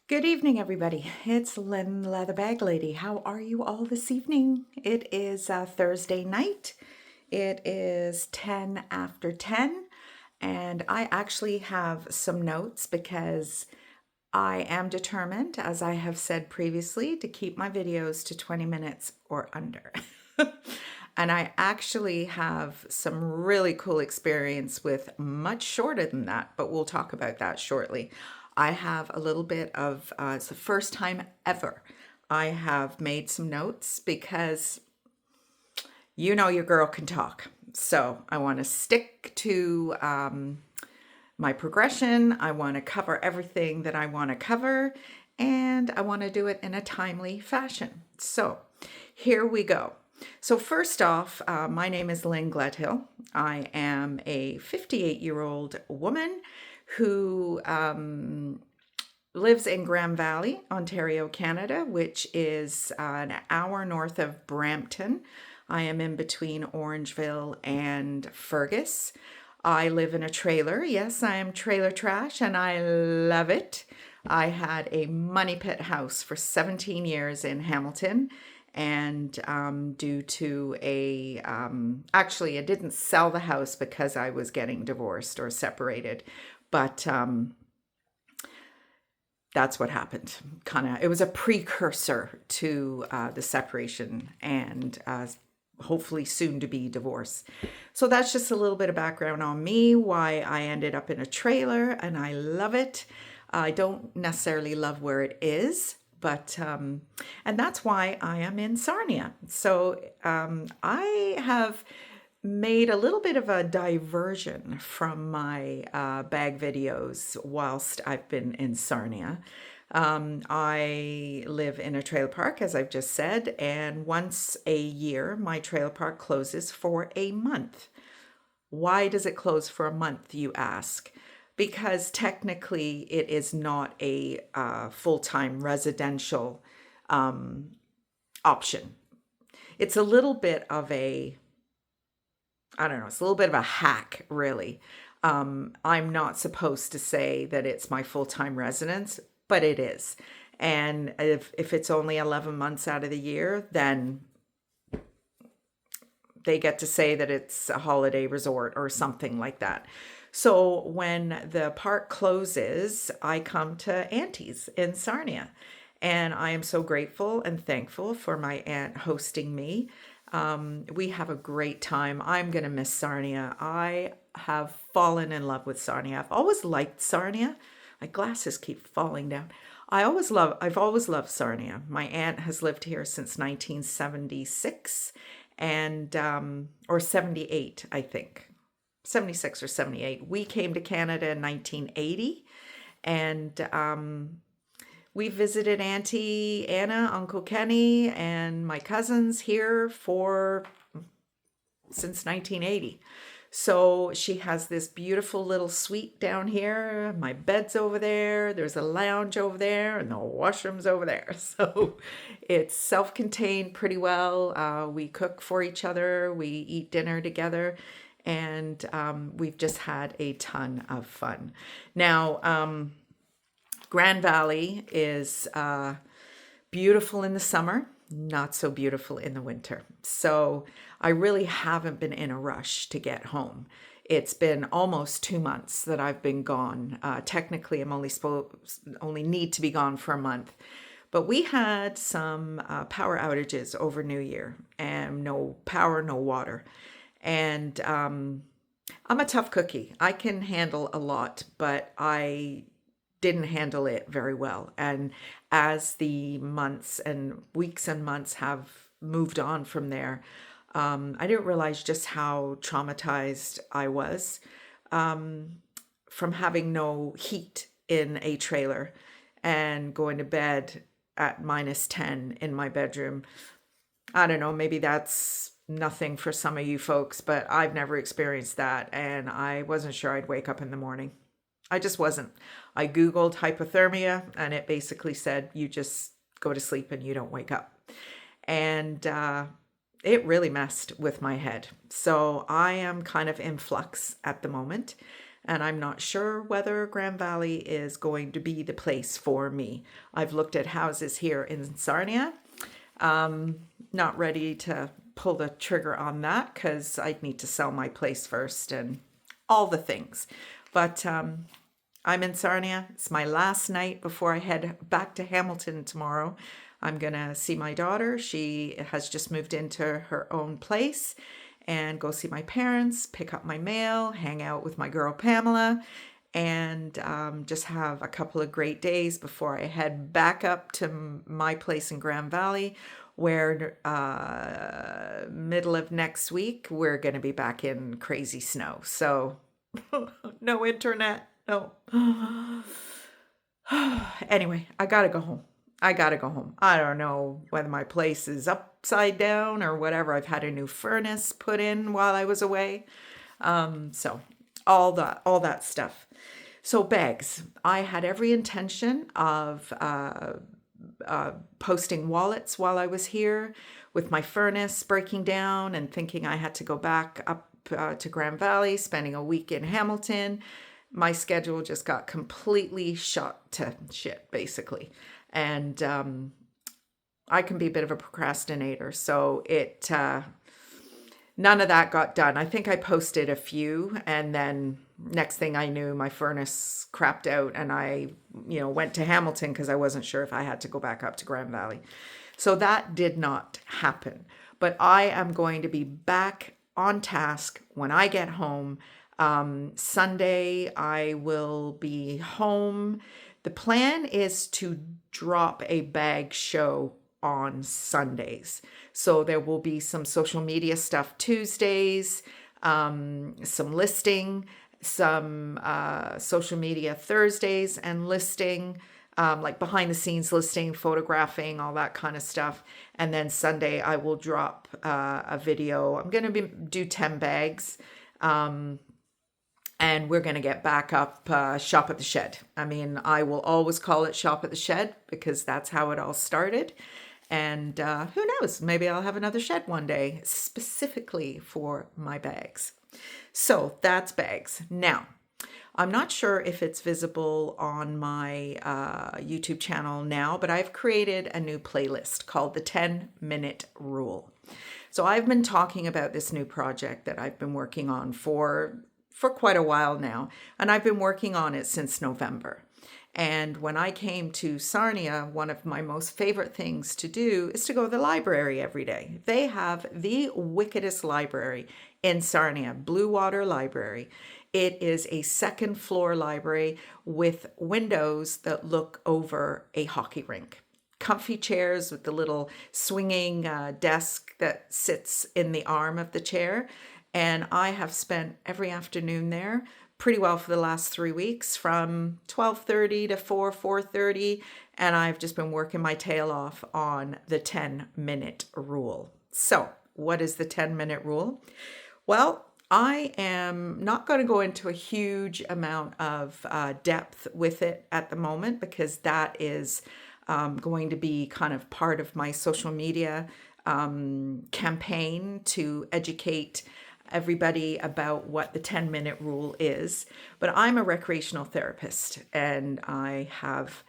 Good evening, everybody. It's Lynn Leatherbag Lady. How are you all this evening? It is Thursday night. It is 10 after 10, and I actually have some notes because I am determined, as I have said previously, to keep my videos to 20 minutes or under. And I actually have some really cool experience with much shorter than that, but we'll talk about that shortly. I have a little bit of, it's the first time ever I have made some notes because you know your girl can talk. So I want to stick to my progression. I want to cover everything that I want to cover, and I want to do it in a timely fashion. So here we go. So first off, my name is Lynn Gledhill. I am a 58-year-old woman who lives in Grand Valley, Ontario, Canada, which is an hour north of Brampton. I am in between Orangeville and Fergus. I live in a trailer. Yes, I am trailer trash and I love it. I had a money pit house for 17 years in Hamilton. And due to actually, I didn't sell the house because I was getting divorced or separated, but that's what happened. It was a precursor to the separation and hopefully soon to be divorce. So that's just a little bit of background on me, why I ended up in a trailer, and I love it. I don't necessarily love where it is, but and that's why I am in Sarnia. So I have made a little bit of a diversion from my bag videos whilst I've been in Sarnia. I live in a trailer park, as I've just said, and once a year, my trailer park closes for a month. Why does it close for a month, you ask? Because technically it is not a full-time residential option. It's a little bit of I don't know, it's a little bit of a hack, really. I'm not supposed to say that it's my full-time residence, but it is. And if it's only 11 months out of the year, then they get to say that it's a holiday resort or something like that. So when the park closes, I come to Auntie's in Sarnia. And I am so grateful and thankful for my aunt hosting me. We have a great time. I'm going to miss Sarnia. I have fallen in love with Sarnia. I've always liked Sarnia. My glasses keep falling down. I've always loved Sarnia. My aunt has lived here since 1976 and, or 78, I think. 76 or 78. We came to Canada in 1980 and we visited Auntie Anna, Uncle Kenny, and my cousins here since 1980. So she has this beautiful little suite down here. My bed's over there. There's a lounge over there, and the washroom's over there. So it's self-contained pretty well. We cook for each other. We eat dinner together. And we've just had a ton of fun. Now, Grand Valley is beautiful in the summer, not so beautiful in the winter. So I really haven't been in a rush to get home. It's been almost 2 months that I've been gone. Technically, I'm only need to be gone for a month. But we had some power outages over New Year, and no power, no water. And I'm a tough cookie. I can handle a lot, but I didn't handle it very well. And as the months and weeks and months have moved on from there, I didn't realize just how traumatized I was from having no heat in a trailer and going to bed at -10 in my bedroom. I don't know, maybe that's nothing for some of you folks, but I've never experienced that, and I wasn't sure I'd wake up in the morning. I just wasn't. I Googled hypothermia, and it basically said you just go to sleep and you don't wake up. And it really messed with my head. So I am kind of in flux at the moment. and I'm not sure whether Grand Valley is going to be the place for me. I've looked at houses here in Sarnia. Not ready to pull the trigger on that because I'd need to sell my place first and all the things. But I'm in Sarnia. It's my last night before I head back to Hamilton tomorrow. I'm going to see my daughter. She has just moved into her own place, and go see my parents, pick up my mail, hang out with my girl Pamela, and just have a couple of great days before I head back up to my place in Grand Valley, where middle of next week we're going to be back in crazy snow. So no internet, no. Anyway, I gotta go home. I gotta go home. I don't know whether my place is upside down or whatever. I've had a new furnace put in while I was away. So all that stuff. So bags. I had every intention of posting wallets while I was here, with my furnace breaking down and thinking I had to go back up to Grand Valley, spending a week in Hamilton. My schedule just got completely shot to shit, basically. And I can be a bit of a procrastinator, so none of that got done. I think I posted a few, and then next thing I knew, my furnace crapped out, and I went to Hamilton because I wasn't sure if I had to go back up to Grand Valley. So that did not happen. But I am going to be back on task when I get home. Sunday, I will be home. The plan is to drop a bag show on Sundays. So there will be some social media stuff Tuesdays, some listing, some social media Thursdays, and listing, like behind the scenes listing, photographing, all that kind of stuff. And then Sunday I will drop a video. I'm going to do 10 bags. And we're going to get back up Shop at the Shed. I mean, I will always call it Shop at the Shed because that's how it all started. And who knows, maybe I'll have another shed one day specifically for my bags. So that's bags. Now, I'm not sure if it's visible on my YouTube channel now, but I've created a new playlist called the 10-Minute Rule. So I've been talking about this new project that I've been working on for quite a while now, and I've been working on it since November. And when I came to Sarnia, one of my most favorite things to do is to go to the library every day. They have the wickedest library in Sarnia, Blue Water Library. It is a second floor library with windows that look over a hockey rink. Comfy chairs with the little swinging desk that sits in the arm of the chair. And I have spent every afternoon there pretty well for the last 3 weeks, from 12:30 to 4:30, and I've just been working my tail off on the 10-minute rule. So what is the 10-minute rule? Well, I am not going to go into a huge amount of depth with it at the moment, because that is going to be kind of part of my social media campaign to educate everybody about what the 10-minute rule is. But I'm a recreational therapist, and I have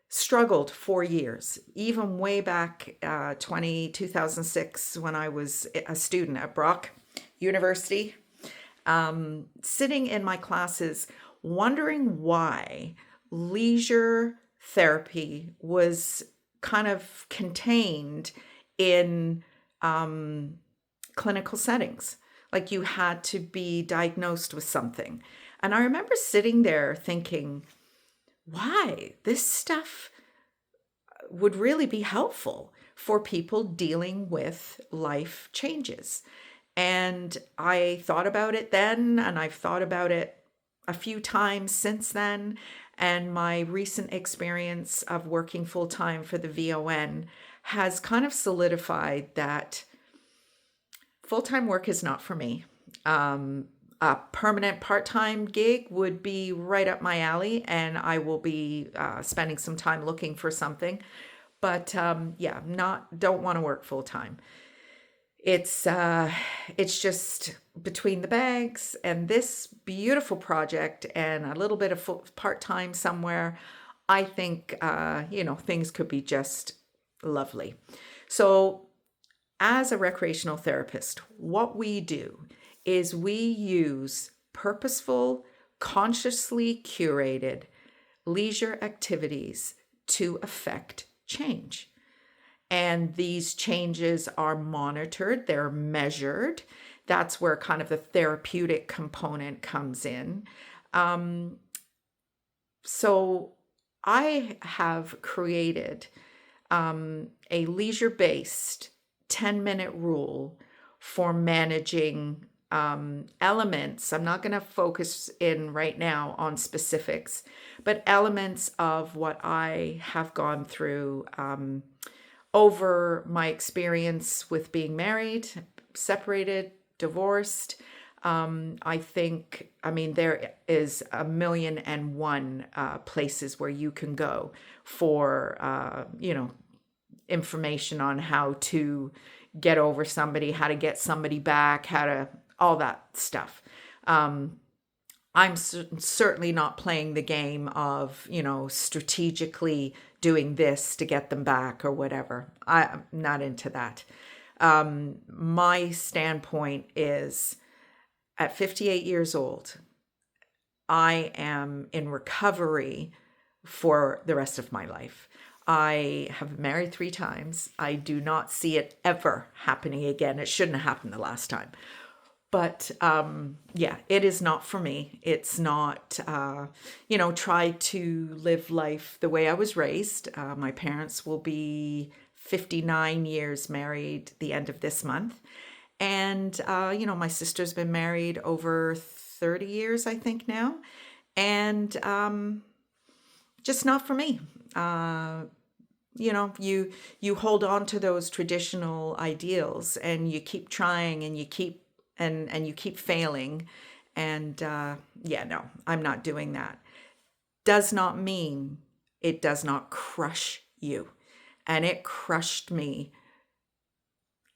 struggled for years, even way back 2006 when I was a student at Brock University, sitting in my classes wondering why leisure therapy was kind of contained in clinical settings. Like you had to be diagnosed with something. And I remember sitting there thinking, why? This stuff would really be helpful for people dealing with life changes. And I thought about it then, and I've thought about it a few times since then. And my recent experience of working full-time for the VON has kind of solidified that full-time work is not for me. A permanent part-time gig would be right up my alley, and I will be spending some time looking for something. But don't want to work full-time. It's just between the bags and this beautiful project and a little bit of part-time somewhere. I think things could be just lovely. So as a recreational therapist, what we do is we use purposeful, consciously curated leisure activities to affect change. And these changes are monitored, they're measured. That's where kind of the therapeutic component comes in. So I have created a leisure based 10-minute rule for managing elements. I'm not going to focus in right now on specifics, but elements of what I have gone through over my experience with being married, separated, divorced. I mean, there is 1,000,001 places where you can go for, information on how to get over somebody, how to get somebody back, all that stuff. I'm certainly not playing the game of, strategically doing this to get them back or whatever. I'm not into that. My standpoint is at 58 years old, I am in recovery for the rest of my life. I have been married 3 times. I do not see it ever happening again. It shouldn't have happened the last time. But it is not for me. It's not, try to live life the way I was raised. My parents will be 59 years married the end of this month. And, my sister's been married over 30 years, I think now. And just not for me. You hold on to those traditional ideals and you keep trying and you keep you keep failing. And no, I'm not doing that. Does not mean it does not crush you. And it crushed me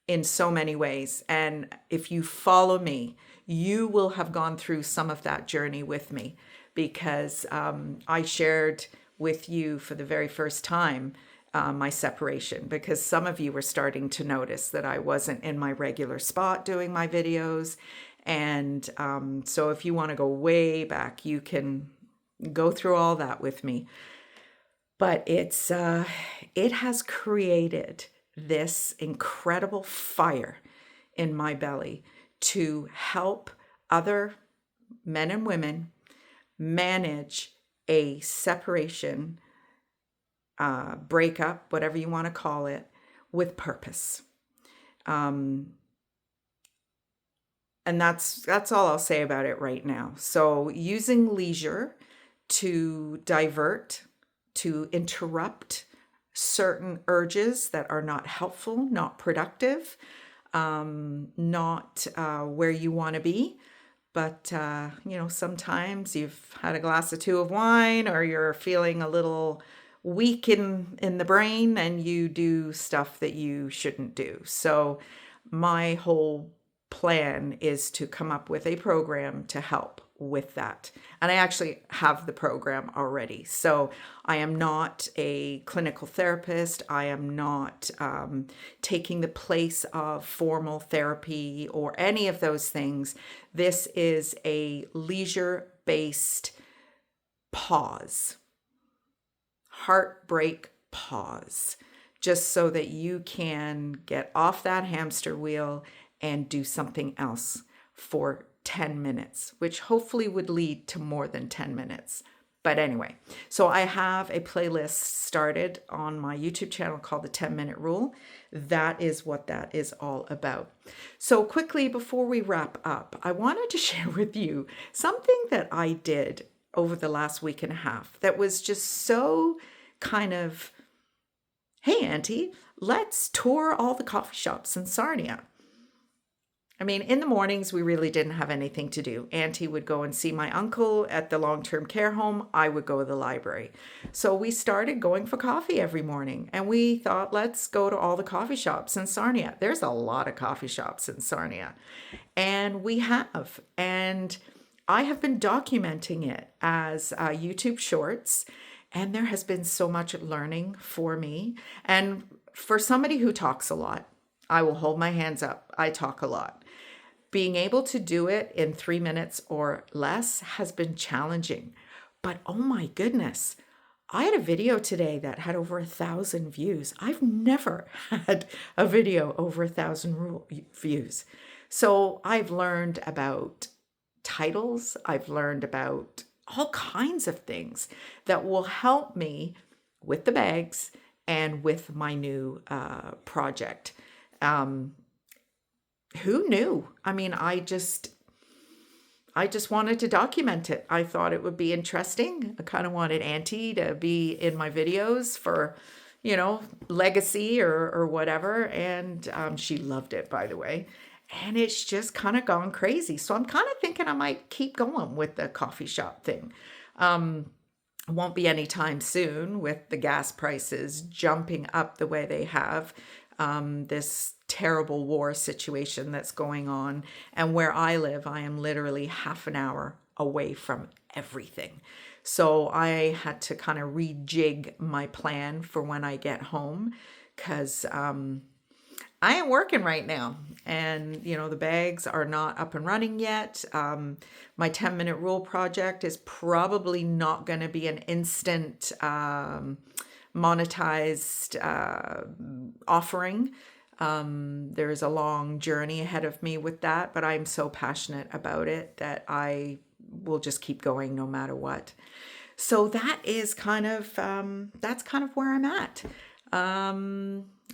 in so many ways. And if you follow me, you will have gone through some of that journey with me, because I shared with you for the very first time my separation, because some of you were starting to notice that I wasn't in my regular spot doing my videos. And so if you want to go way back, you can go through all that with me. But it has created this incredible fire in my belly to help other men and women manage a separation, breakup, whatever you want to call it, with purpose. And that's all I'll say about it right now. So using leisure to divert, to interrupt certain urges that are not helpful, not productive, not where you want to be. But, sometimes you've had a glass or 2 of wine, or you're feeling a little weak in the brain, and you do stuff that you shouldn't do. So my whole plan is to come up with a program to help with that. And I actually have the program already. So I am not a clinical therapist. I am not taking the place of formal therapy or any of those things. This is a leisure-based pause, heartbreak pause, just so that you can get off that hamster wheel and do something else for 10 minutes, which hopefully would lead to more than 10 minutes. But anyway, so I have a playlist started on my YouTube channel called the 10-Minute Rule. That is what that is all about. So quickly, before we wrap up, I wanted to share with you something that I did over the last week and a half that was just so kind of, hey, Auntie, let's tour all the coffee shops in Sarnia. I mean, in the mornings, we really didn't have anything to do. Auntie would go and see my uncle at the long-term care home. I would go to the library. So we started going for coffee every morning. And we thought, let's go to all the coffee shops in Sarnia. There's a lot of coffee shops in Sarnia. And we have. And I have been documenting it as YouTube shorts. And there has been so much learning for me. And for somebody who talks a lot, I will hold my hands up. I talk a lot. Being able to do it in 3 minutes or less has been challenging. But oh my goodness, I had a video today that had over 1,000 views. I've never had a video over 1,000 views. So I've learned about titles. I've learned about all kinds of things that will help me with the bags and with my new project. Who knew? I mean, I just wanted to document it. I thought it would be interesting. I kind of wanted Auntie to be in my videos for, legacy or whatever. And she loved it, by the way. And it's just kind of gone crazy. So I'm kind of thinking I might keep going with the coffee shop thing. Won't be anytime soon with the gas prices jumping up the way they have. This terrible war situation that's going on. And where I live, I am literally half an hour away from everything. So I had to kind of rejig my plan for when I get home because I ain't working right now. And, the bags are not up and running yet. My 10-minute rule project is probably not going to be an instant monetized offering. There's a long journey ahead of me with that, but I'm so passionate about it that I will just keep going no matter what. So that is that's kind of where I'm at.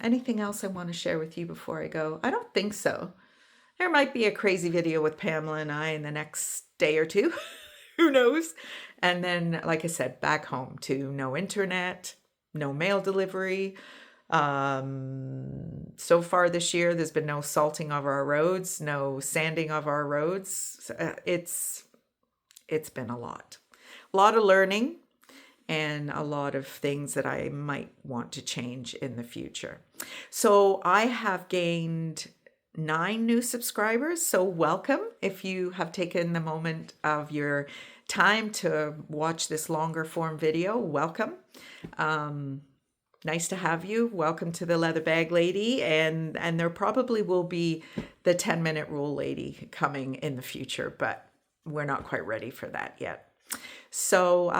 Anything else I want to share with you before I go? I don't think so. There might be a crazy video with Pamela and I in the next day or two. Who knows? And then, like I said, back home to no internet, no mail delivery. So far this year, there's been no salting of our roads, no sanding of our roads. It's been a lot of learning and a lot of things that I might want to change in the future. So I have gained 9 new subscribers. So welcome if you have taken the moment of your time to watch this longer form video. Welcome. Nice to have you. Welcome to the Leather Bag Lady. And there probably will be the 10-minute rule lady coming in the future, but we're not quite ready for that yet. So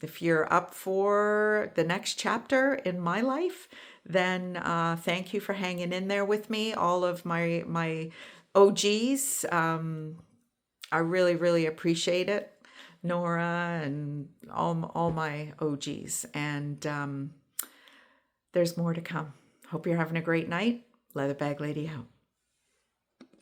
if you're up for the next chapter in my life, then thank you for hanging in there with me. All of my OGs, I really, really appreciate it. Nora and all my OGs. And there's more to come. Hope you're having a great night. Leather Bag Lady out.